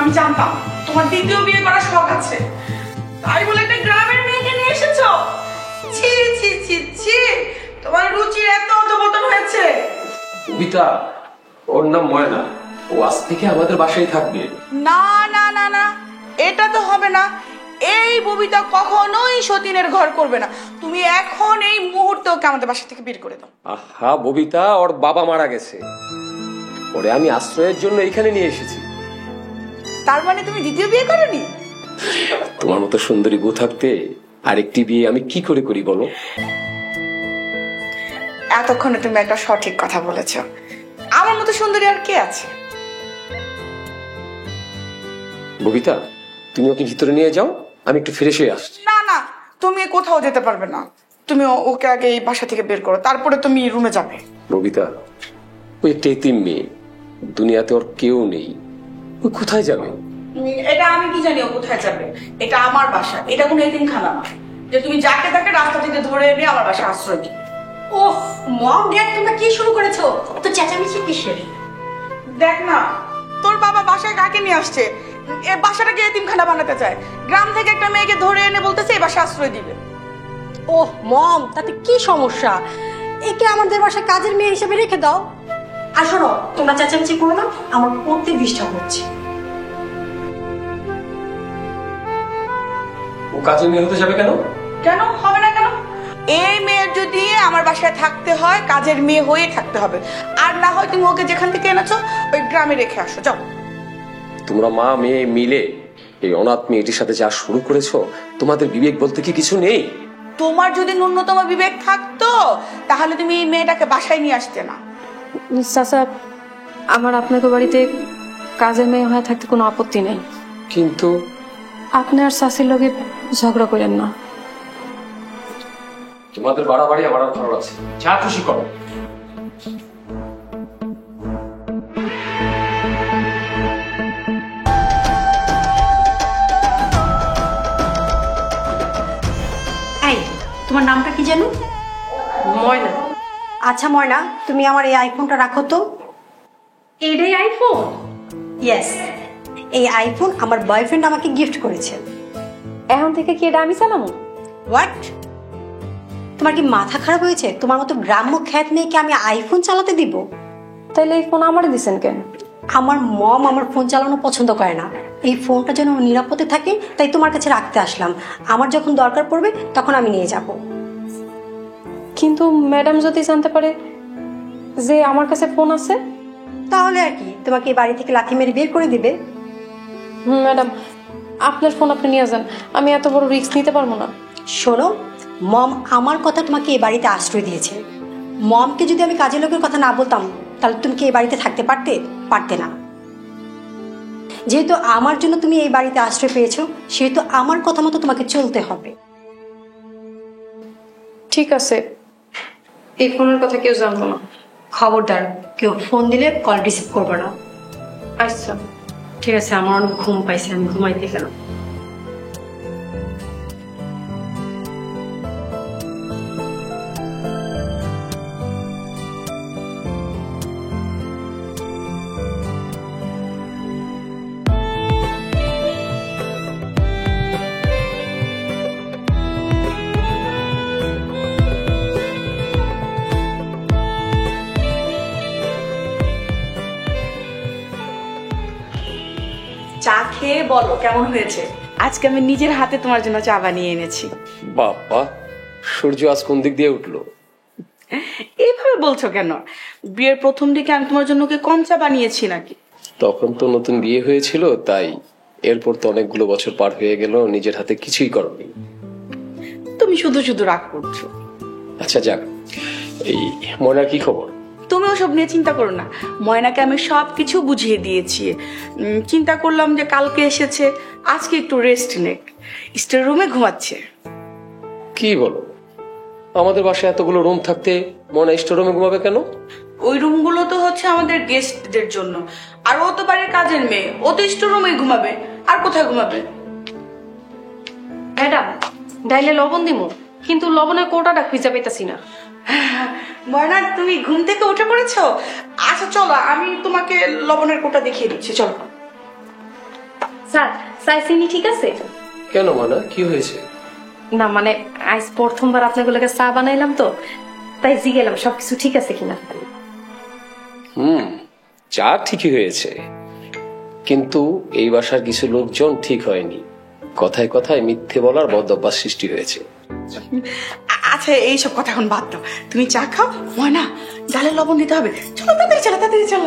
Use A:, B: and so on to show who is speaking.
A: আমি জানতাম তোমার দ্বিতীয় বিয়ে করার শখ আছে, তাই বলে একটা গ্রামের মেয়েকে নিয়ে এসেছো। ছি ছি ছি ছি, তোমার রুচির এত অধপতন হয়েছে।
B: কবিতা, ওর নাম ময়না, ও আজ থেকে আমাদের বাসায় থাকবে।
A: না না না না, এটা তো হবে না। এই ববিতা কখনোই সতীনের ঘর করবে না। তুমি এখন এই মুহূর্তে ওকে আমাদের বাসা থেকে বের করে দাও।
B: আহা ববিতা, ওর বাবা মারা গেছে, ওরে আমি আশ্রয়ের জন্য এখানে নিয়ে এসেছি।
A: তার মানে তুমি দ্বিতীয় বিয়ে করোনি?
B: তোমার মতো সুন্দরী বউ থাকতে আরেকটি বিয়ে আমি কি করে করি বলো?
A: এতক্ষণে তুমি একটা সঠিক কথা বলেছো। আমার মতো সুন্দরী আর কে আছে?
B: ববিতা, তুমি ওকে ভিতরে নিয়ে যাও, আমি একটু ফ্রেশ হয়ে আসছি।
A: না না, তুমি কোথাও যেতে পারবে না। তুমি ওকে আগে এই বাসা থেকে বের করো, তারপরে তুমি রুমে যাবে।
B: ববিতা, ওই একটা এতিম মেয়ে, দুনিয়াতে ওর কেউ নেই, ওই কোথায় যাবে?
A: এটা আমি কি জানি ও কোথায় যাবে? এটা আমার বাসা, এটা কোনো এতিমখানা না যে তুমি যাকে তাকে রাস্তা থেকে ধরে এনে আমার বাসায় আশ্রয় দিই।
C: ওহ মম ড্যাড, তোমরা কি শুরু করেছো? তো চেঁচামেচি কিসের?
A: দেখ না, তোর বাবা বাসায় কাকে নিয়ে আসছে? এ বাসাটাকে এতিমখানা বানাতে চায়। গ্রাম থেকে একটা মেয়েকে ধরে এনে বলতেছে এই বাসায় আশ্রয় দিবে।
C: ওহ মম, তাতে কি সমস্যা? একে আমাদের বাসায় কাজের মেয়ে হিসেবে রেখে দাও। আর শোনো, তোমরা চেঁচামেচি করো না, আমার পড়তে ডিস্টার্ব হচ্ছে।
B: ও কাজে মেয়ে হতে যাবে কেন?
A: কেন হবে না? কেন? এই মেয়ের যদি আমার বাসায় থাকতে হয়, কাজের মেয়ে হয়ে থাকতে হবে। আর না হয় তুমি ওকে যেখান থেকে এনেছো ওই গ্রামে রেখে আসো, যাও।
B: তোমরা মা মেয়ে মিলে এই অনাথ মেয়েটির সাথে যা শুরু করেছো, তোমাদের বিবেক বলতে কি কিছু নেই?
A: তোমার যদি ন্যূনতম বিবেক থাকতো তাহলে তুমি এই মেয়েটাকে বাসায় নিয়ে আসতে না।
D: চাচা, আমার আপনাকে বাড়িতে কাজের মেয়ে হয়ে থাকতে কোনো আপত্তি নেই,
B: কিন্তু
D: আপনি আর চাষির লগে ঝগড়া করেন না।
B: তোমাদের বাড়াবাড়ি আমার আর ভালো লাগছে, যা খুশি করো।
C: এই, তোমার নামটা কি জানো?
D: ময়না।
C: আচ্ছা ময়না, তুমি আমার এই আইফোনটা রাখো তো।
D: এটাই আইফোন?
C: ইয়েস, এই আইফোন আমার বয়ফ্রেন্ড আমাকে গিফট করেছে।
D: এখন থেকে কি এটা আমি চালামো?
C: হোয়াট? তোমার কি মাথা খারাপ হয়েছে? তোমার মতো গ্রাম্য খ্যাত মেয়েকে আমি আইফোন চালাতে দিব?
D: তাইলে এই ফোন আমারে দিছেন কেন?
C: আমার মম আমার ফোন চালানো পছন্দ করে না। এই ফোনটা যেন নিরাপদে থাকে, তাই তোমার কাছে রাখতে আসলাম। আমার যখন দরকার পড়বে তখন আমি নিয়ে যাব।
D: কিন্তু ম্যাডাম যদি জানতে পারে যে আমার কাছে ফোন আছে?
C: তাহলে আর কি, তোমাকে এই বাড়ি থেকে লাথি মেরে বের করে দিবে।
D: ম্যাডাম, আপনার ফোন আপনি নিয়ে যান, আমি এত বড় রিস্ক নিতে পারবো না।
C: শোনো, মম আমার কথা তোমাকে এই বাড়িতে আশ্রয় দিয়েছে। মমকে যদি আমি কাজের লোকের কথা না বলতাম তাহলে তুমি কি এই বাড়িতে থাকতে পারতে না। যেহেতু আমার জন্য তুমি এই বাড়িতে আশ্রয় পেয়েছো, সেহেতু আমার কথা মতো তোমাকে চলতে হবে।
D: ঠিক আছে, এই ফোনের কথা কেউ জানবো না।
C: খবরদার, কেউ ফোন দিলে কল রিসিভ করবে না।
D: আচ্ছা
C: ঠিক আছে, আমার অনেক ঘুম পাইছে, আমি ঘুমাইতে গেলাম।
A: চা খেয়ে বলো কেমন হয়েছে। আজকে আমি নিজের হাতে তোমার জন্য চা বানিয়ে এনেছি।
B: বাবা, সূর্য আজ কোন দিক দিয়ে উঠলো?
A: এইভাবে বলছো কেন? বিয়ের প্রথম দিকে আমি তোমার জন্য কি কম চা বানিয়েছি নাকি?
B: তখন তো নতুন বিয়ে হয়েছিল, তাই। এরপর তো অনেকগুলো বছর পার হয়ে গেল, নিজের হাতে কিছুই করনি।
A: তুমি শুধু শুধু রাগ করছো।
B: আচ্ছা যাক, এই ময়নার কি খবর?
A: তুমি ওসব নিয়ে চিন্তা করো না, ময়নাকে আমি সবকিছু বুঝিয়ে দিয়েছি। চিন্তা করলাম যে কালকে এসেছে, আজকে একটু রেস্ট নেক, স্টোর রুমে ঘুমাচ্ছে।
B: কি বলো? আমাদের বাসায় এতগুলো রুম থাকতে ময়না স্টোর রুমে ঘুমাবে কেন?
A: ওই রুমগুলো তো হচ্ছে আমাদের গেস্টদের জন্য, আর ও তো বাড়ির কাজের মেয়ে, ও তো স্টোর রুমে ঘুমাবে। আর কোথায় ঘুমাবে?
D: ম্যাডাম, ডাইলে লবণ দিমু, কিন্তু লবণের কোটাটা খুঁজে পাইতাছি না।
A: ময়না, তুমি ঘুম থেকে উঠে পড়েছো? আচ্ছা চলো, আমি তোমাকে লবণের কোটা দেখিয়ে দিচ্ছি, চলো।
D: স্যার স্যার চিনি ঠিক আছে?
B: কেন মানা, কি হয়েছে?
D: না মানে আজ প্রথমবার আপনাগুলোকে চা বানাইলাম তো, তাই জিগেলাম সবকিছু ঠিক আছে কিনা।
B: চা ঠিকই হয়েছে, কিন্তু এই বাসার কিছু লোকজন ঠিক হয়নি। কথায় কথায় মিথ্যে বলার বদ অভ্যাস সৃষ্টি হয়েছে।
A: আচ্ছা এইসব কথা এখন বাদ দাও, তুমি চা খাও। ময়না ডালে লবণ দিতে হবে। চলো তাড়াতাড়ি চলো, তাড়াতাড়ি চলো।